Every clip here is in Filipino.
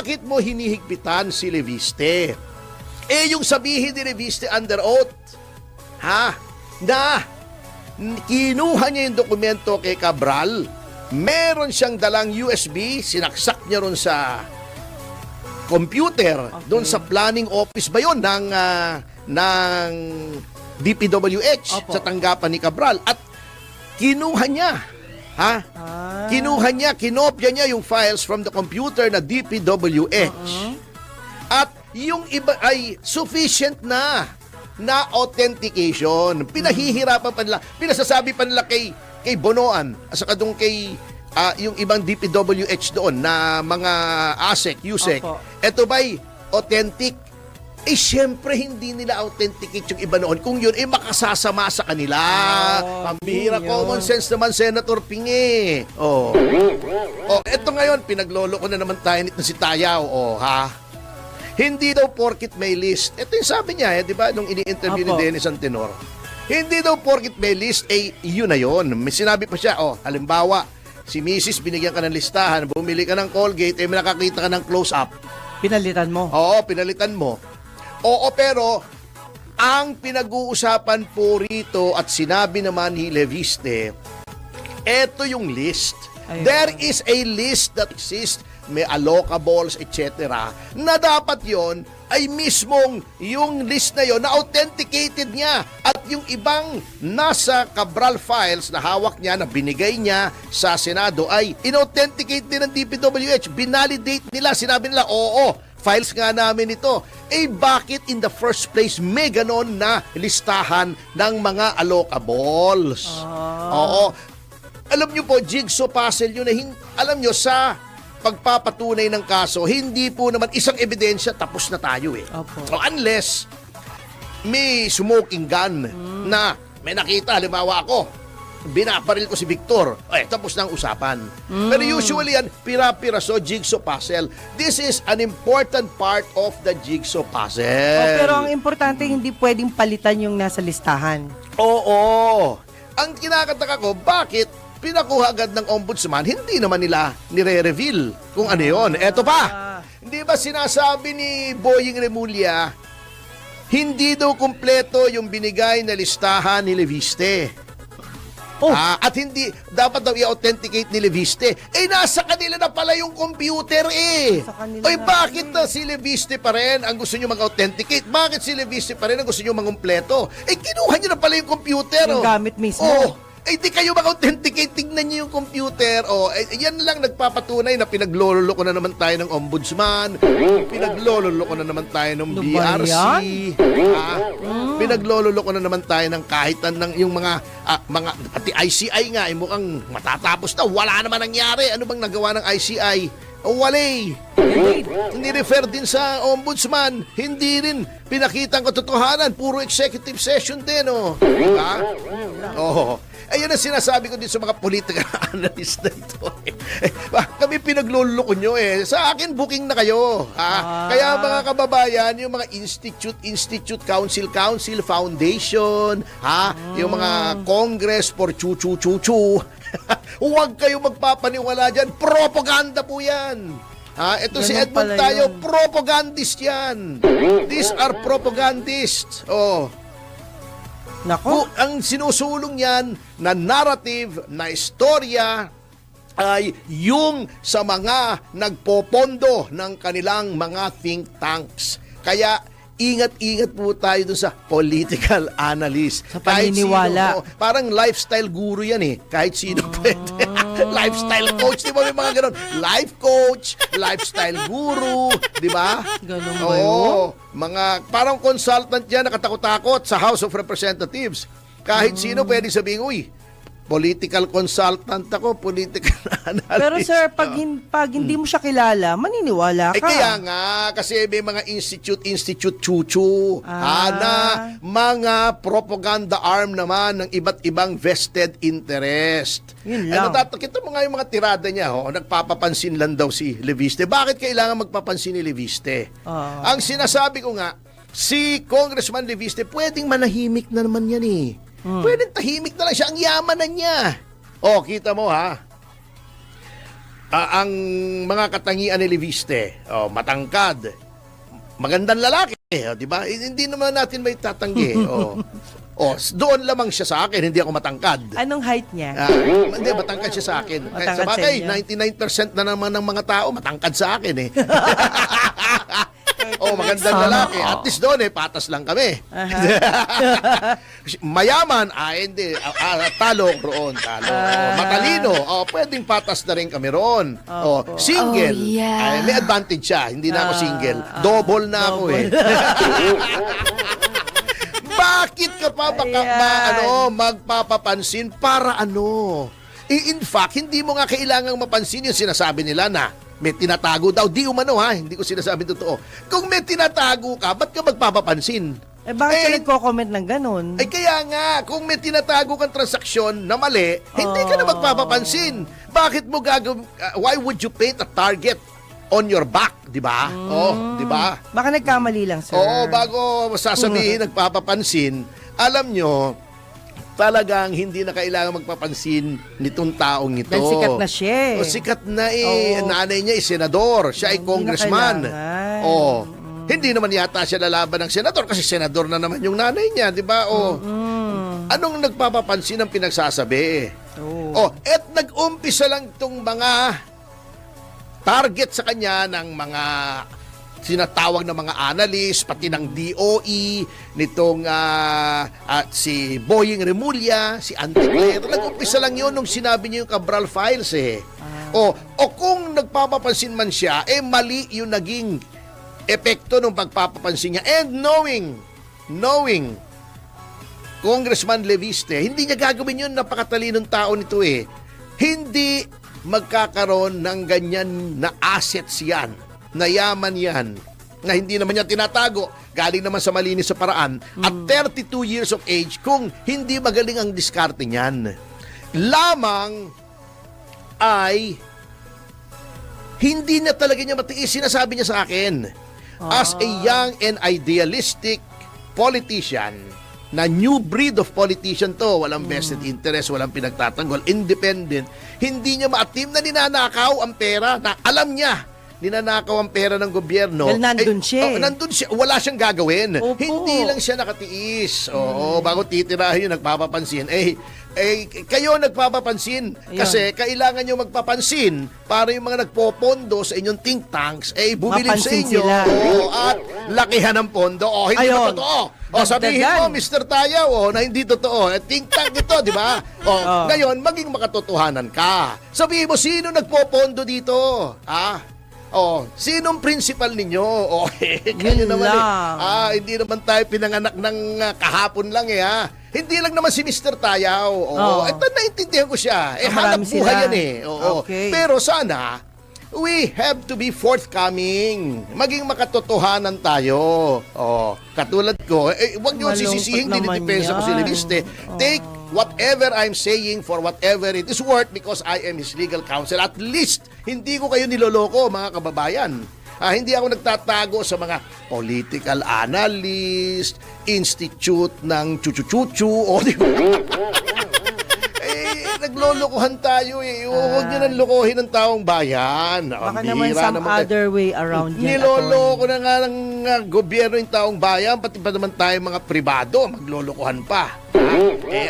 bakit mo hinihigpitan si Leviste? Yung sabihin ni Leviste under oath, na kinuha niya yung dokumento kay Cabral, meron siyang dalang USB, sinaksak niya ron sa computer, doon sa planning office ba yun ng DPWH sa tanggapan ni Cabral, at kinuha niya kinopya niya yung files from the computer na DPWH. At yung iba ay sufficient na authentication. Pinahihirapan pa nila, pinasasabi pa nila kay Bonoan, at saka doon kay yung ibang DPWH doon na mga ASEC, USEC. Ito ba'y authentic? Siyempre hindi nila authenticate yung iba noon. Kung yun, makasasama sa kanila. Pambihira, common sense naman, Senator Pingi. Eto ngayon, pinaglolo ko na naman tayo nito si Tayaw. Hindi daw porkit may list. Ito yung sabi niya, di ba, nung ini-interview ni Dennis Antenor. Hindi daw porkit may list, yun na yun. May sinabi pa siya, halimbawa, si Mrs. binigyan ka ng listahan, bumili ka ng Colgate, may nakakita ka ng close-up. Pinalitan mo? Oo, pinalitan mo. Oo, pero ang pinag-uusapan po rito at sinabi naman ni Leviste, eto yung list. Ayun. There is a list that exists, may allocables, etc. na dapat yon ay mismong yung list na yon na authenticated niya, at yung ibang nasa Cabral files na hawak niya, na binigay niya sa Senado, ay inauthenticate din ng DPWH, binalidate nila, sinabi nila, oo, files nga namin ito. Bakit in the first place may ganon na listahan ng mga allocables? Oo. Alam nyo po, jigsaw puzzle yun na alam nyo, sa pagpapatunay ng kaso, hindi po naman isang ebidensya, tapos na tayo So unless may smoking gun na may nakita, halimbawa ako, binaparil ko si Victor, tapos na ang usapan. Pero usually yan, pira-piraso, jigsaw puzzle. This is an important part of the jigsaw puzzle. Pero ang importante, hindi pwedeng palitan yung nasa listahan. Oo. Ang kinakataka ko, bakit pinakuha agad ng ombudsman, hindi naman nila nire-reveal kung ano yun. Eto pa, hindi ba sinasabi ni Boying Remulla, hindi daw kumpleto yung binigay na listahan ni Leviste. At hindi, dapat daw i-authenticate ni Leviste. Nasa kanila na pala yung computer bakit na si Leviste pa rin ang gusto nyo mag-authenticate? Bakit si Leviste pa rin ang gusto nyo mangumpleto? Kinuha nyo na pala yung computer. Yung gamit mismo. Di kayo mag-authenticate, tignan nyo yung computer. Yan lang nagpapatunay na pinaglololo ko na naman tayo ng ombudsman, pinaglololo ko na naman tayo ng BRC, pinaglololo ko na naman tayo ng kahit ng yung mga pati ICI nga, mukhang matatapos na, wala naman nangyari. Ano bang nagawa ng ICI? Wala. Hindi refer din sa ombudsman, hindi rin pinakita ang katotohanan, puro executive session din. Diba? Ayun ang sinasabi ko din sa mga political analyst na ito. Kami pinagluloko nyo Sa akin, booking na kayo. Kaya mga kababayan, yung mga institute, council, foundation, yung mga congress for chu-chu-chu-chu, huwag kayo magpapaniwala dyan. Propaganda po yan. Ito si Edmond tayo, propagandist yan. These are propagandists. Nako. Ang sinusulong yan na narrative, na istorya, ay yung sa mga nagpopondo ng kanilang mga think tanks. Kaya ingat-ingat po tayo dun sa political analyst. Sa paniniwala. Sino, parang lifestyle guru yan kahit sino pwede. Lifestyle coach, di ba may mga ganon? Life coach, lifestyle guru, di ba? Ganon ba yun? Mga parang consultant yan, nakatakot-takot sa House of Representatives. Kahit sino pwede sabihin, uy, political consultant ako, political analyst. Pero sir, pag hindi mo siya kilala, maniniwala ka. Kaya nga, kasi may mga institute chuchu, na mga propaganda arm naman ng iba't ibang vested interest. Yun lang. Kita mo nga yung mga tirada niya, nagpapapansin lang daw si Leviste. Bakit kailangan magpapansin ni Leviste? Ang sinasabi ko nga, si Congressman Leviste, pwedeng manahimik na naman yan Pwedeng tahimik na lang siya. Ang yaman na niya. Kita mo ang mga katangian ni Leviste, matangkad, magandang lalaki, di ba? Hindi naman natin may tatanggi. Doon lamang siya sa akin, hindi ako matangkad. Anong height niya? Hindi, matangkad siya sa akin. Matangkad Sa bagay, sa inyo. 99% na naman ng mga tao matangkad sa akin eh. Magandang lalaki. At least doon patas lang kami. Mayaman, hindi. Talo roon, talo. Matalino, pwedeng patas na rin kami roon. Single, may advantage siya. Hindi na ako single. Double na ako eh. Bakit ka pa magpapapansin para ano? In fact, hindi mo nga kailangang mapansin yung sinasabi nila na may tinatago daw. Di umano ha, hindi ko sinasabi totoo. Kung may tinatago ka, ba't ka magpapapansin? Bakit ka nagko-comment ng ganun? Kaya nga, kung may tinatago kang transaksyon na mali, hindi ka na magpapapansin. Bakit mo gagawin? Why would you paint a target on your back, di ba? Di ba? Baka nagkamali lang, sir. Bago sasabihin nagpapapansin, alam nyo, talagang hindi na kailangan magpapansin nitong taong ito. Dahil sikat na siya. Sikat na Nanay niya senador. Siya ay congressman. Hindi naman yata siya lalaban ng senador kasi senador na naman yung nanay niya, di ba? Anong nagpapapansin ang pinagsasabi? Et nag-umpisa lang itong mga target sa kanya ng mga sinatawag na mga analyst, pati ng DOE, nitong si Boying Remulla, si Anticler. Nag-umpisa lang yun nung sinabi niya yung Cabral Files eh. O kung nagpapapansin man siya, mali yung naging epekto ng pagpapapansin niya. And knowing Congressman Leviste, hindi niya gagawin yun, napakatalinong tao nito eh. Hindi magkakaroon ng ganyan na assets yan, na yaman yan, na hindi naman niya tinatago, galing naman sa malinis sa paraan, at 32 years of age, kung hindi magaling ang diskarte niyan. Lamang ay hindi na talaga niya matiis. Sinasabi niya sa akin, as a young and idealistic politician, na new breed of politician to, walang vested interest, walang pinagtatanggol, independent, hindi niya maatim na ninanakaw ang pera, na alam niya, ninanakaw ang pera ng gobyerno. Well, nandun siya. Nandun siya. Wala siyang gagawin. Opo. Hindi lang siya nakatiis. Bago titirahin yung nagpapapansin. Kayo nagpapapansin. Ayun. Kasi kailangan nyo magpapansin para yung mga nagpopondo sa inyong think tanks, bubilib sa Mapansin inyo. sila. At lakihan ng pondo. Hindi Ayun. na totoo. Sabihin mo, Mr. Tayaw, na hindi totoo. Think tank ito, di ba? Ngayon, maging makatotohanan ka. Sabihin mo, sino nagpopondo dito? Sinong principal ninyo? Kayo Yun naman lang. hindi naman tayo pinanganak ng kahapon lang Hindi lang naman si Mr. Tayaw. Ito, naintindihan ko siya. Hanap marami buhay sila. yan Okay. Pero sana, we have to be forthcoming. Maging makatotohanan tayo. Katulad ko, wag niyo Malungkot sisisihin, naman dinidepensa ko si yan. Leviste. Take whatever I'm saying for whatever it is worth because I am his legal counsel. At least, hindi ko kayo niloloko, mga kababayan. Hindi ako nagtatago sa mga political analyst, institute ng chuchu-chuchu, di ba? Naglolokohan tayo Huwag nyo nang lokohin ng taong bayan. Baka naman some other way around yan. Niloloko na nga ng gobyerno yung taong bayan, pati pa naman tayo mga pribado, maglolokohan pa.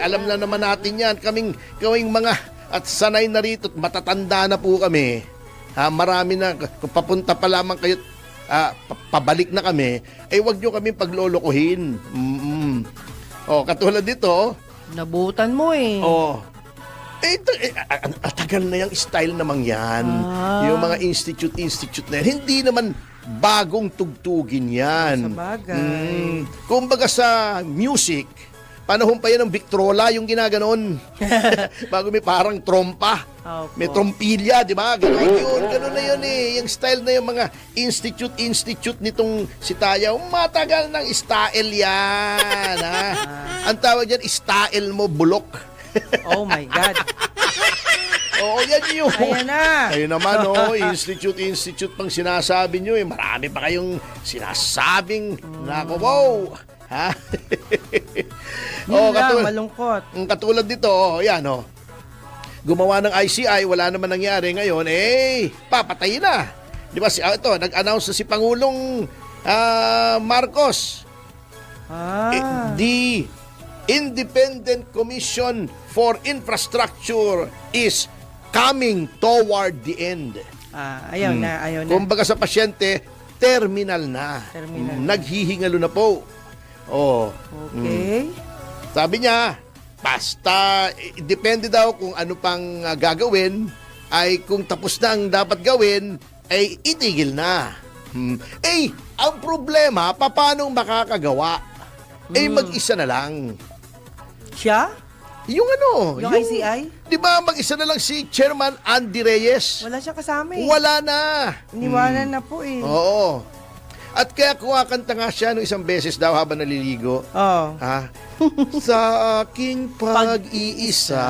Alam na naman natin yan. Kaming mga at sanay na rito, matatanda na po kami. Marami na, kung papunta pa lamang kayo, pabalik na kami, huwag nyo kami paglolokohin. Katulad dito, nabutan mo tagal na yung style namang yan. Yung mga institute na yan. Hindi naman bagong tugtugin yan. Sa bagay. Kumbaga sa music, panahon pa yan ng Victrola yung ginaganon. Bago may parang trompa. May trompilya, di ba? Ganon na yun Yung style na yung mga institute nitong si Tayaw, matagal ng style yan. Ang tawag dyan, style mo bulok. Oh my God. Yan yun. Ayan na. Kayo naman, institute pang sinasabi nyo. Marami pa kayong sinasabing, nako, wow. Yun lang, malungkot. Katulad dito, yan, gumawa ng ICI, wala naman nangyari ngayon, papatayin na. Di ba, ito, nag-announce na si Pangulong Marcos. The Independent Commission for Infrastructure is coming toward the end. Ayaw na. Kumbaga sa pasyente, terminal na. Naghihingalo na po. Okay. Sabi niya, basta, depende daw kung ano pang gagawin, ay kung tapos na ang dapat gawin, ay itigil na. Ang problema, paano makakagawa? Mag-isa na lang. Siya? Yung Yung ICI? Di ba mag-isa na lang si Chairman Andy Reyes? Wala siya kasama eh. Wala na. Iniwanan na po eh. Oo. At kaya kumakanta nga siya nung isang beses daw habang naliligo. Sa aking pag-iisa.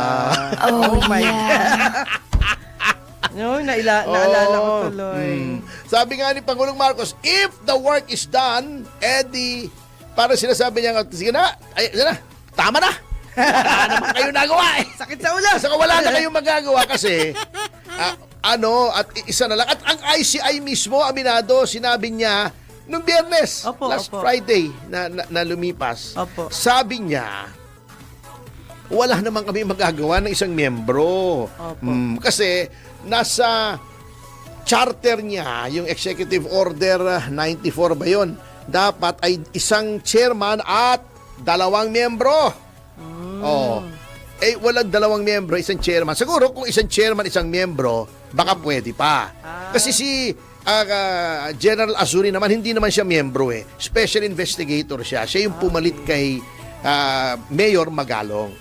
Oh my God. No, naalala ko tuloy. Sabi nga ni Pangulong Marcos, if the work is done, para sinasabi niya, sige na, tama na. Wala naman kayo nagawa eh. Sakit sa ulo. Saka wala na kayong magagawa kasi, at isa na lang. At ang ICI mismo, aminado, sinabi niya, nung Biyernes, last Friday na lumipas, sabi niya, wala naman kami magagawa ng isang miyembro. Kasi nasa charter niya, yung Executive Order 94 ba yun? Dapat ay isang chairman at 2 miyembro. Walang 2 miyembro, isang chairman. Siguro kung isang chairman, isang miyembro, baka pwede pa. Kasi si General Azuri naman, hindi naman siya miyembro eh. Special investigator siya. Siya yung pumalit kay Mayor Magalong.